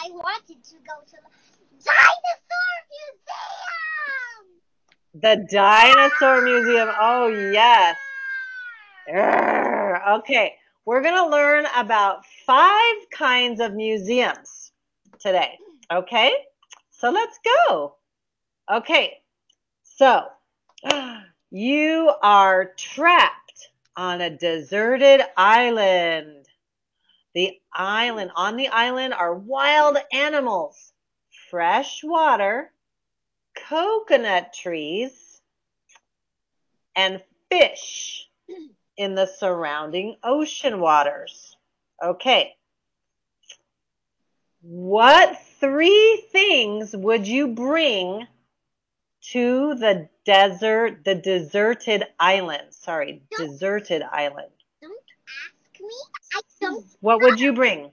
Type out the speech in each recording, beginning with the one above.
I wanted to go to the dinosaur museum. The dinosaur museum. Oh, yes. Okay, we're going to learn about 5 kinds of museums today. Okay, so let's go. Okay, so you are trapped on a deserted island. On the island are wild animals, fresh water, coconut trees, and fish in the surrounding ocean waters. Okay. What 3 things would you bring to the deserted island? Sorry, deserted island. Don't ask me. I don't. What would you bring?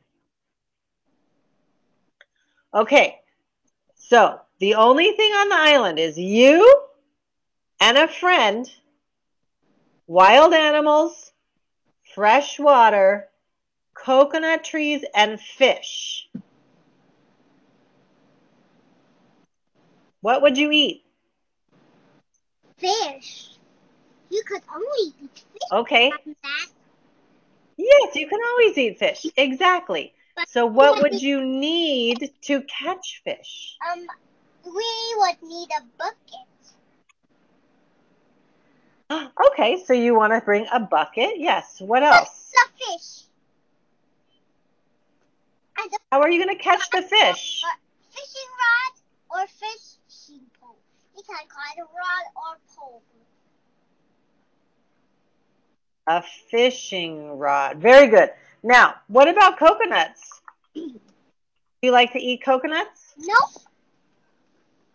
Okay. So, the only thing on the island is you and a friend, wild animals, fresh water, coconut trees, and fish. What would you eat? Fish. You could only eat fish. Okay. Yes, you can always eat fish. Exactly. So what would you need to catch fish? We would need a bucket. Okay, so you want to bring a bucket? Yes. What else? The fish. How are you going to catch the fish? Fishing rod or fishing pole. You can call it a rod or pole. A fishing rod. Very good. Now, what about coconuts? Do you like to eat coconuts? Nope.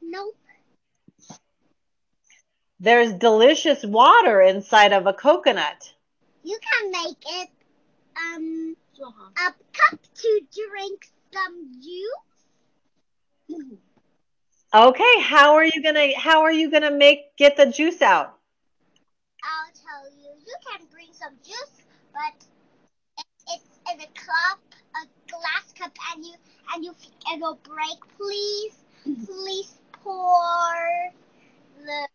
Nope. There's delicious water inside of a coconut. You can make it a cup to drink some juice. Okay, how are you gonna get the juice out? I'll tell you. You can bring some juice, but it's in a cup, a glass cup, and it'll break. Please pour the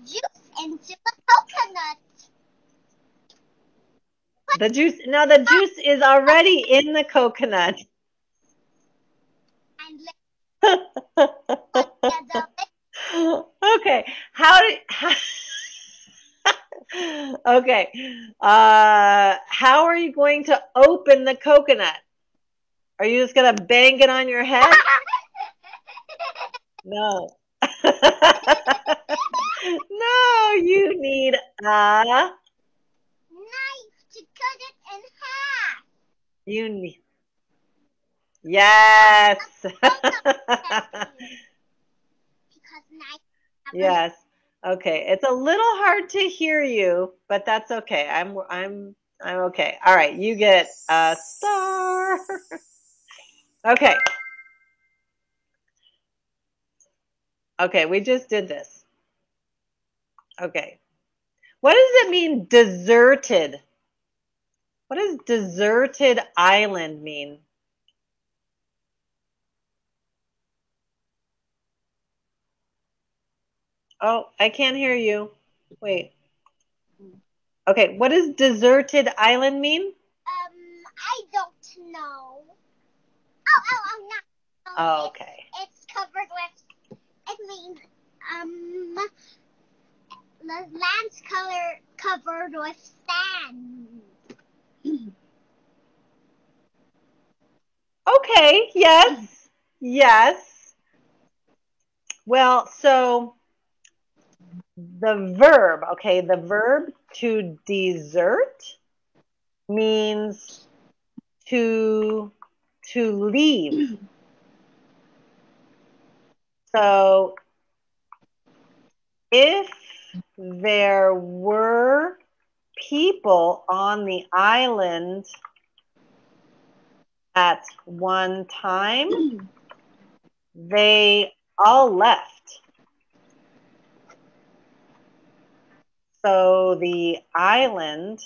juice into the coconut. The juice is already in the coconut. Okay. Okay. How are you going to open the coconut? Are you just gonna bang it on your head? No. No, you need a knife to cut it in half. You need. Yes. Yes. Okay. It's a little hard to hear you, but that's okay. I'm okay. All right. You get a star. Okay. Okay. We just did this. Okay. What does it mean, deserted? What does deserted island mean? Oh, I can't hear you. Wait. Okay, what does deserted island mean? I don't know. No. Oh, okay. It's covered with. It means the land's covered with sand. Okay. Yes. Yes. Well, so the verb to desert means to leave. So if there were people on the island at one time, they all left. So the island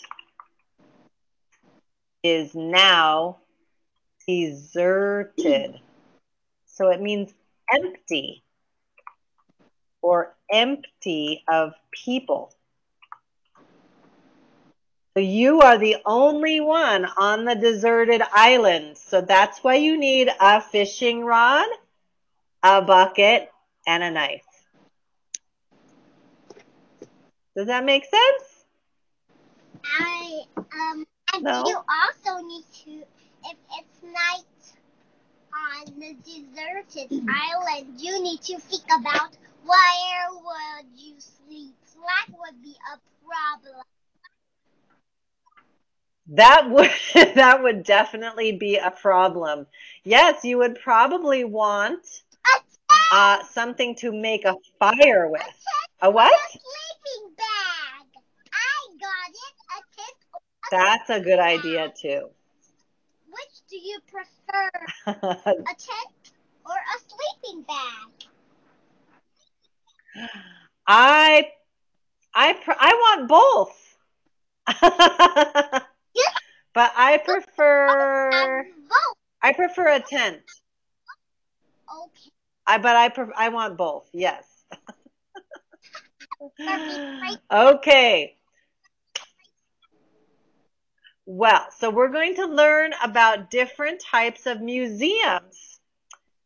is now Deserted. So it means empty or empty of people. So you are the only one on the deserted island. So that's why you need a fishing rod, a bucket, and a knife. Does that make sense? And No? you also need to, if it's night on the deserted island, you need to think about where would you sleep. That would be a problem. That would definitely be a problem. Yes, you would probably want something to make a fire with. A what? A sleeping bag. I got it. A tent. That's a good idea too. Which do you prefer? A tent or a sleeping bag? I want both. But I prefer a tent. Okay. I want both. Yes. Okay. Well, so we're going to learn about different types of museums.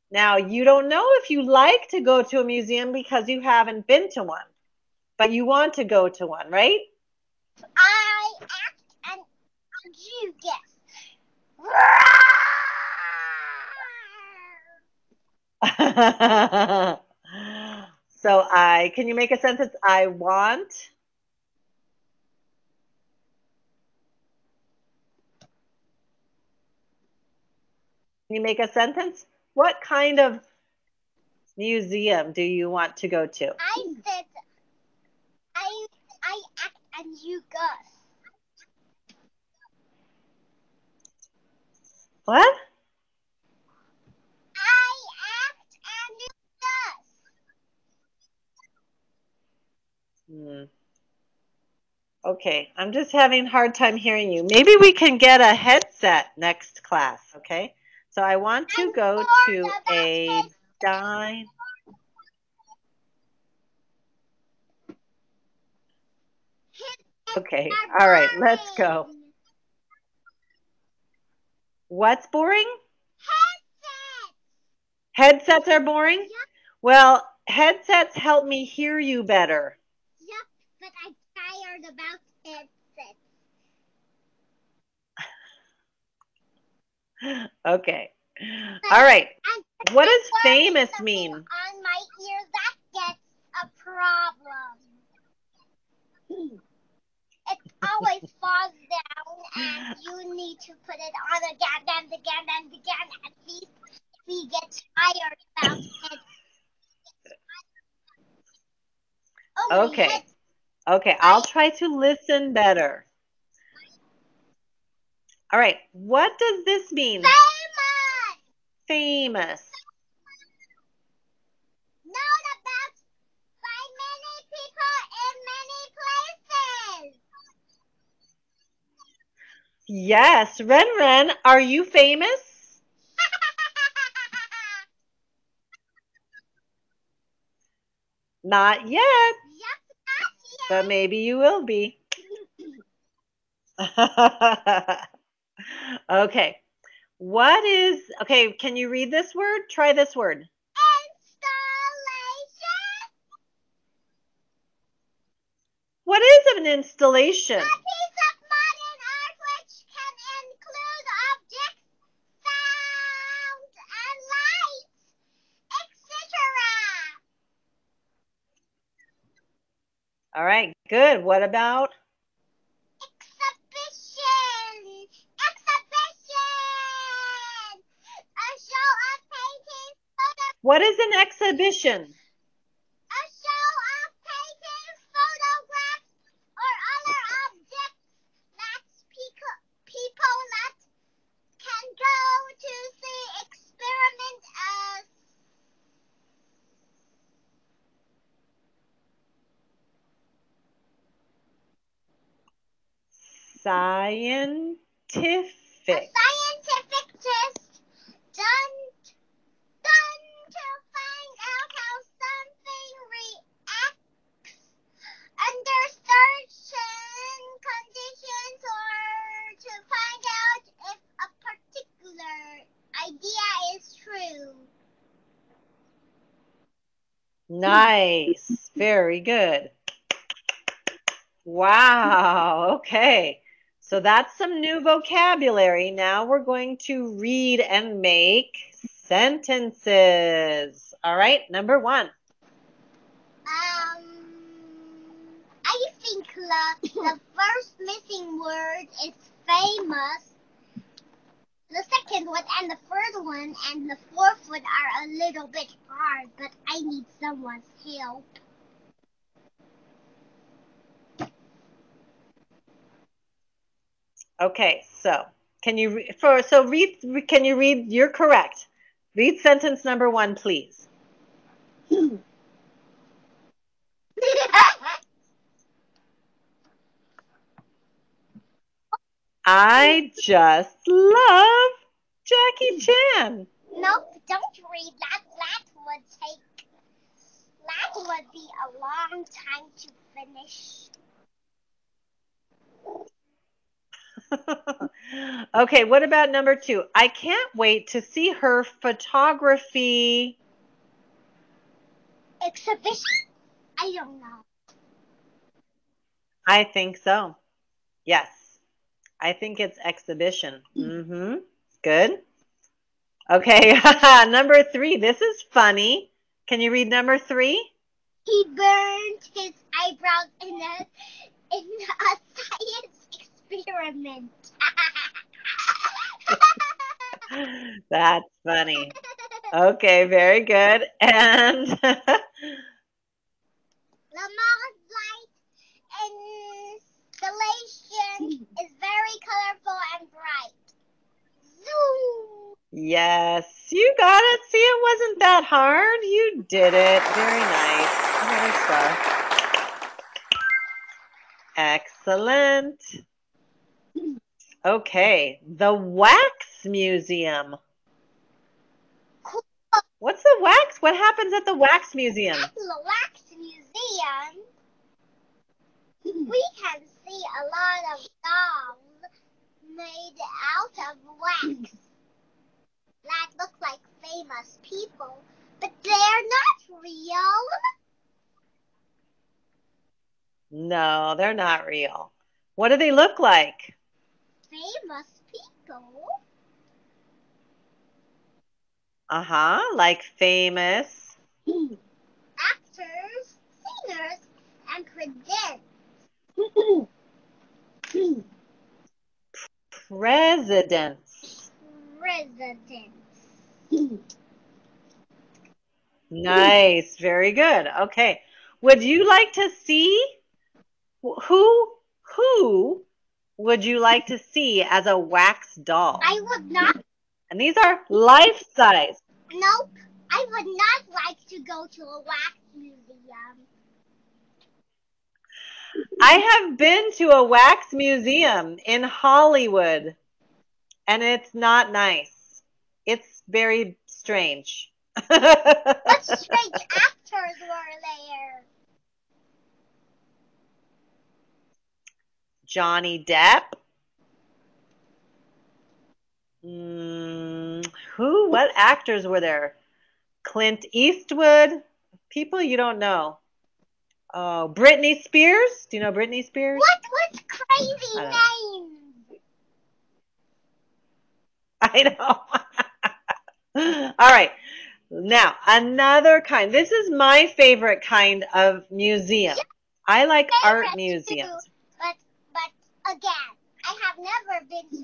Now, you don't know if you like to go to a museum because you haven't been to one, but you want to go to one, right? I act and you guess. So can you make a sentence? I want. Can you make a sentence? What kind of museum do you want to go to? I said I act and you guess. What? I act and you guess. Okay, I'm just having a hard time hearing you. Maybe we can get a headset next class, okay? So I want to go to a dine. Okay, all right, let's go. What's boring? Headsets. Headsets are boring? Yep. Well, headsets help me hear you better. Yep, but I'm tired about headsets. Okay. All right. What does famous something mean? On my ear, that gets a problem. It always falls down, and you need to put it on again and again and again. At least we get tired about it. Oh, Okay. Okay, I'll try to listen better. All right. What does this mean? Famous. Famous. Known about by many people in many places. Yes, Ren, are you famous? Not yet. Yep, not yet. But maybe you will be. Okay. Okay, can you read this word? Try this word. Installation. What is an installation? A piece of modern art which can include objects, sound, and lights, etc. All right, good. What about? Exhibition. Exhibition. A show of paintings. What is an exhibition? A show of paintings, photographs, or other objects that people that can go to see experiment as. Scientific. A scientific test Nice. Very good. Wow. Okay. So that's some new vocabulary. Now we're going to read and make sentences. All right. Number 1. I think the first missing word is famous. The second one and the third one and the fourth one are a little bit hard, but I need someone's help. Okay. So can you can you read? You're correct. Read sentence number 1, please. I just love Jackie Chan. Nope, don't read that. That would be a long time to finish. Okay, what about number 2? I can't wait to see her photography exhibition. I don't know. I think so. Yes. I think it's exhibition. Good. Okay, number 3. This is funny. Can you read number 3? He burned his eyebrows in a science experiment. That's funny. Okay, very good. And Lamar's light installation is very colorful and bright. Zoom! yes, you got it. See, it wasn't that hard. You did it. Very nice. Another star. Excellent. Okay, the Wax Museum. What's the wax? What happens at the Wax Museum? At the Wax Museum, we can see a lot of dolls made out of wax that look like famous people, but they're not real. No, they're not real. What do they look like? Famous people. Like famous actors, singers, and presidents. Presidents. Nice, very good. Okay. Would you like to see who would you like to see as a wax doll? I would not. And these are life size. Nope. I would not like to go to a wax museum. I have been to a wax museum in Hollywood, and it's not nice. It's very strange. What strange actors were there? Johnny Depp. What actors were there? Clint Eastwood. People you don't know. Oh, Britney Spears. Do you know Britney Spears? What crazy names? I know. All right. Now, another kind. This is my favorite kind of museum. I like art museums. Too, but again, I have never been to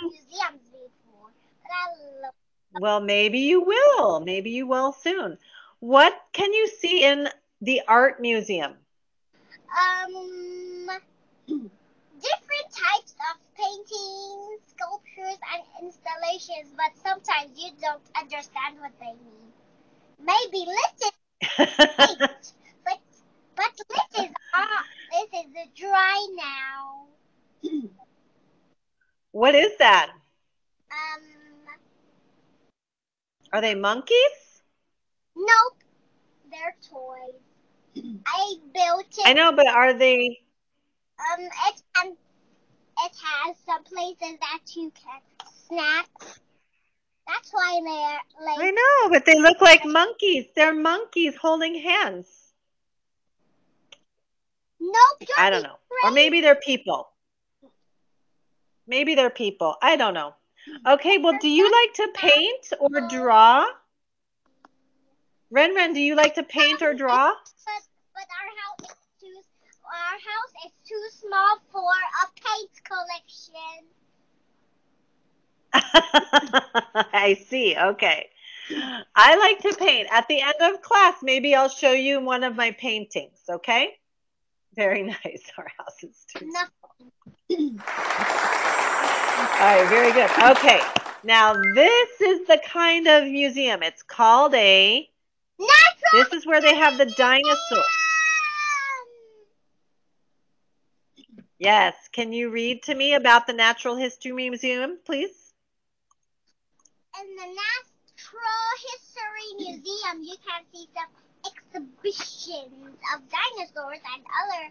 museums before. But I love. Well, maybe you will. Maybe you will soon. What can you see in the art museum? Different types of paintings, sculptures, and installations, but sometimes you don't understand what they mean. Maybe listen. but this is dry now. What is that? Are they monkeys? Nope. They're toys. I built it. I know, but are they? It has some places that you can snack. That's why they're I like. know, but they look like monkeys. They're monkeys holding hands. Nope, I you're don't know. Or maybe they're people. Maybe they're people. I don't know. Okay, well, do you like to paint or draw? Ren, do you like to paint or draw? But our house is too small for a paint collection. I see. Okay. I like to paint. At the end of class, maybe I'll show you one of my paintings, okay? Very nice. Our house is too small. All right, very good. Okay. Now, this is the kind of museum. It's called a... This is where they have the dinosaur. Yes. Can you read to me about the Natural History Museum, please? In the Natural History Museum, you can see some exhibitions of dinosaurs and other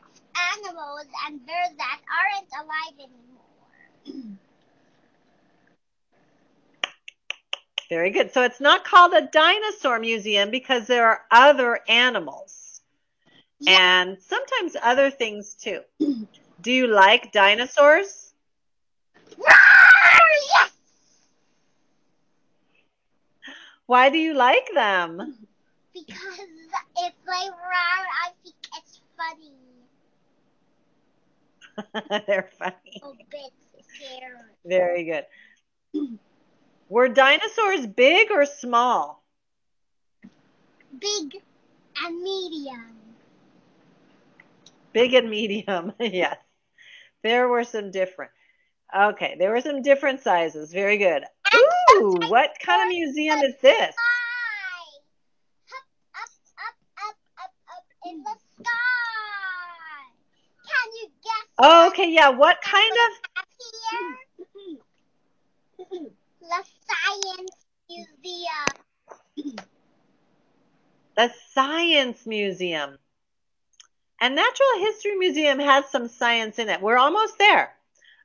animals and birds that aren't alive anymore. Very good. So it's not called a dinosaur museum because there are other animals and sometimes other things too. Do you like dinosaurs? Yes! Why do you like them? Because if they roar, I think it's funny. They're funny. A bit scary. Very good. Were dinosaurs big or small? Big and medium. Big and medium, yes. There were some different. Okay, there were some different sizes. Very good. Ooh, what kind of museum is this? Up in the sky. Can you guess? Oh, okay, yeah. What kind of? Here? The Science Museum. The Science Museum. And Natural History Museum has some science in it. We're almost there.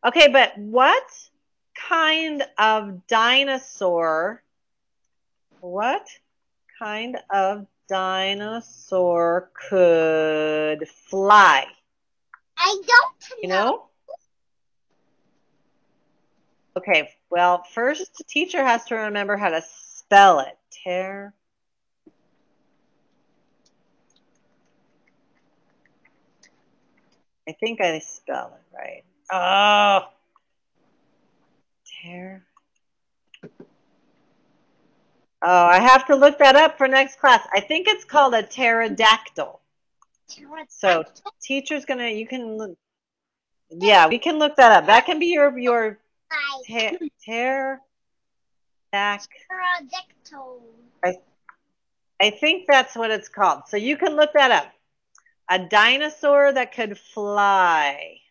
Okay, but what kind of dinosaur? What kind of dinosaur could fly? I don't know. You know? Okay, well, first the teacher has to remember how to spell it. I think I spelled it right. Oh. Oh, I have to look that up for next class. I think it's called a pterodactyl. So teacher's gonna, you can look, yeah, we can look that up. That can be your pterodactyl. I think that's what it's called. So you can look that up. A dinosaur that could fly.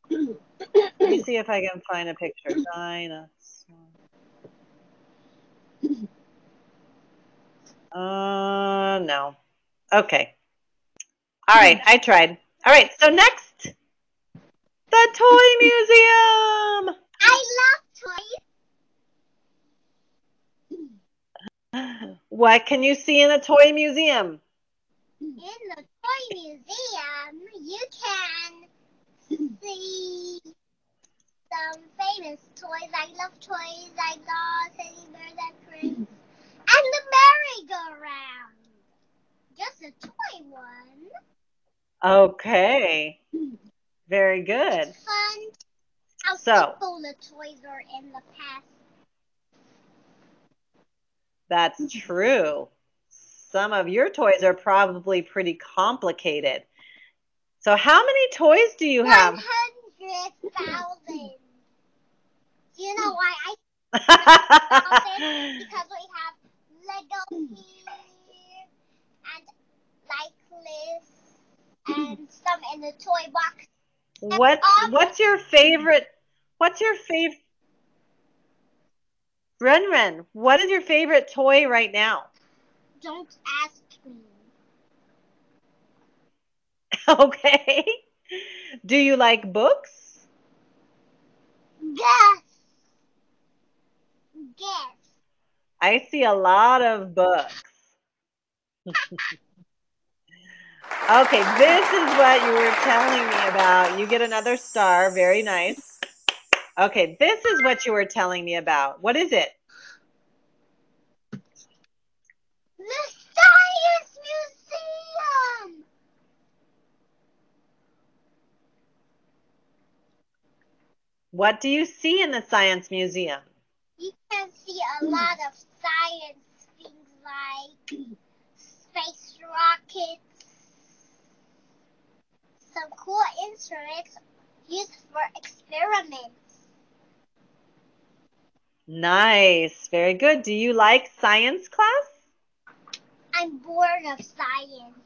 Let me see if I can find a picture. Dinosaur. No. Okay. All right, I tried. All right, so next, the Toy Museum. I love toys. What can you see in a toy museum? In the toy museum, you can see some famous toys. I love toys like dolls, teddy bears, and prints, and the merry-go-round. Just a toy one. Okay. Very good. It's fun how simple the toys are in the past. That's true. Some of your toys are probably pretty complicated. So how many toys do you have? 100,000. You know why I 100,000? Because we have Lego here and like this and some in the toy box. What's your favorite? Ren, what is your favorite toy right now? Don't ask me. Okay. Do you like books? Guess. I see a lot of books. Okay, this is what you were telling me about. You get another star. Very nice. Okay, this is what you were telling me about. What is it? The Science Museum! What do you see in the Science Museum? You can see a lot of science things like space rockets, some cool instruments used for experiments. Nice. Very good. Do you like science class? I'm bored of science.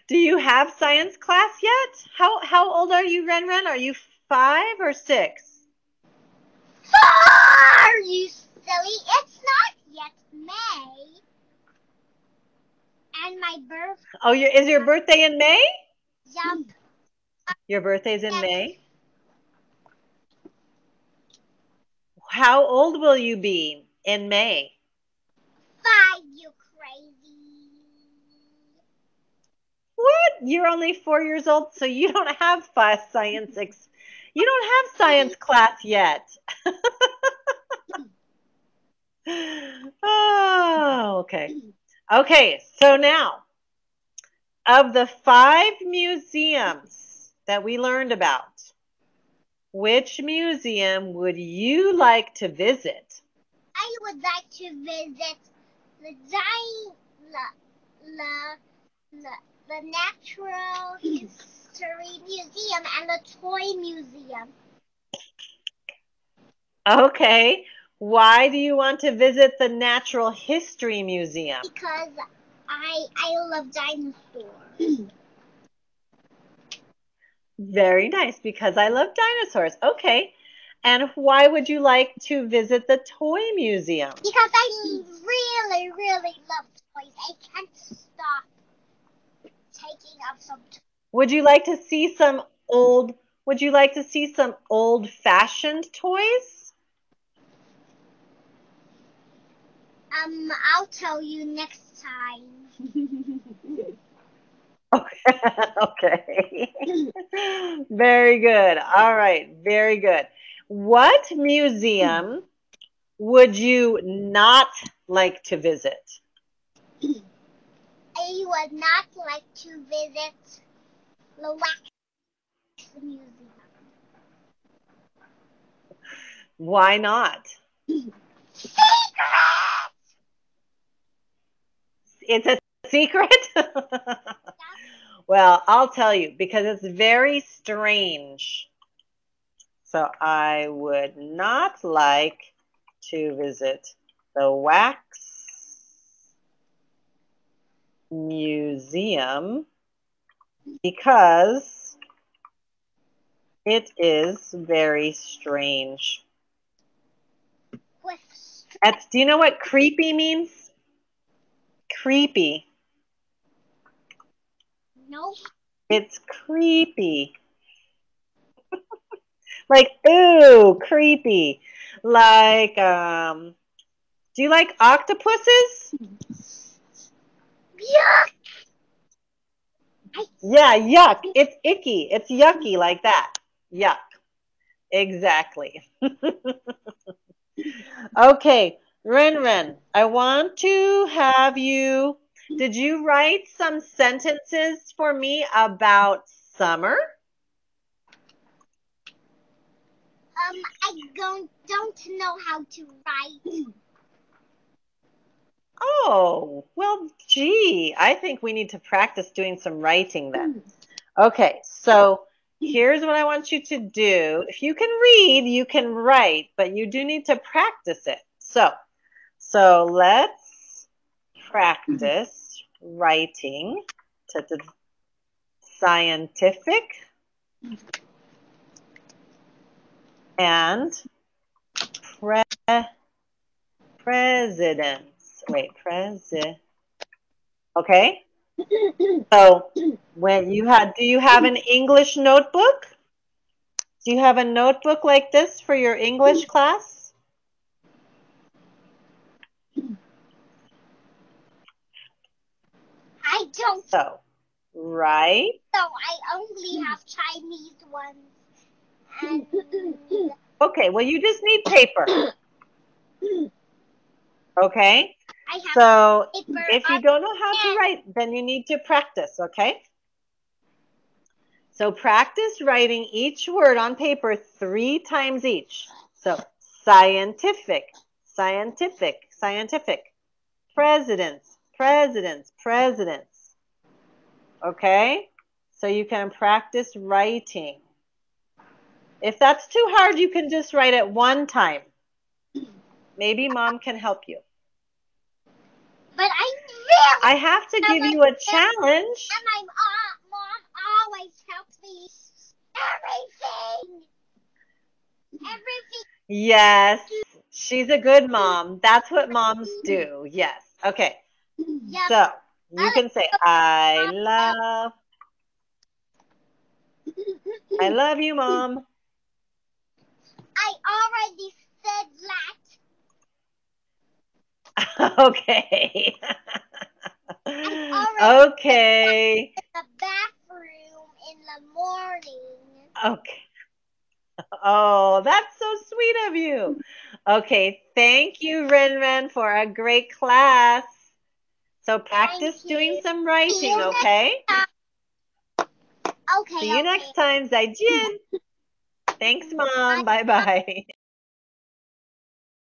Do you have science class yet? How old are you, Renren? Are you 5 or 6? 4, you silly! It's not yet May. And my birthday. Oh, is your birthday in May? Yup. Your birthday's in May? How old will you be in May? 5, you crazy. What? You're only 4 years old, so you don't have you don't have science class yet. Oh, okay. Okay, so now, of the 5 museums that we learned about, which museum would you like to visit? I would like to visit the Natural History Museum and the Toy Museum. Okay. Why do you want to visit the Natural History Museum? Because I love dinosaurs. Very nice, because I love dinosaurs. Okay. And why would you like to visit the Toy Museum? Because I really, really love toys. I can't stop taking up some toys. Would you like to see some old-fashioned toys? I'll tell you next time. Okay. Very good. All right. Very good. What museum would you not like to visit? I would not like to visit the Wax Museum. Why not? Secret! It's a secret? Well, I'll tell you, because it's very strange. So I would not like to visit the Wax Museum because it is very strange. Do you know what creepy means? Creepy. Nope. It's creepy. Like, ooh, creepy. Like, do you like octopuses? Yuck! Yeah, yuck. It's icky. It's yucky like that. Yuck. Exactly. Okay, Renren, I want to have you. Did you write some sentences for me about summer? I don't know how to write. Oh, well, gee, I think we need to practice doing some writing then. Okay, so here's what I want you to do. If you can read, you can write, but you do need to practice it. So let's practice writing to the scientific and presidents. Wait, okay? So do you have an English notebook? Do you have a notebook like this for your English class? I don't. So, right? So I only have Chinese ones. And Okay, well, you just need paper. Okay? I have So, paper. if you don't know how to write, then you need to practice, okay? So, practice writing each word on paper 3 times each. So, scientific, scientific, scientific. Presidents, presidents, presidents. Okay? So you can practice writing. If that's too hard, you can just write it one time. Maybe mom can help you. But I have to give you a challenge. And my mom always helps me. Everything. Everything. Yes, she's a good mom. That's what moms do. Yes. Okay. Yep. So you can say, I love you, Mom. I already said that. Okay. Okay. In the bathroom in the morning. Okay. Oh, that's so sweet of you. Okay, thank you, Ren, for a great class. So practice doing some writing, okay? Okay. See you next time, Zai Jian. Thanks, Mom. Bye-bye.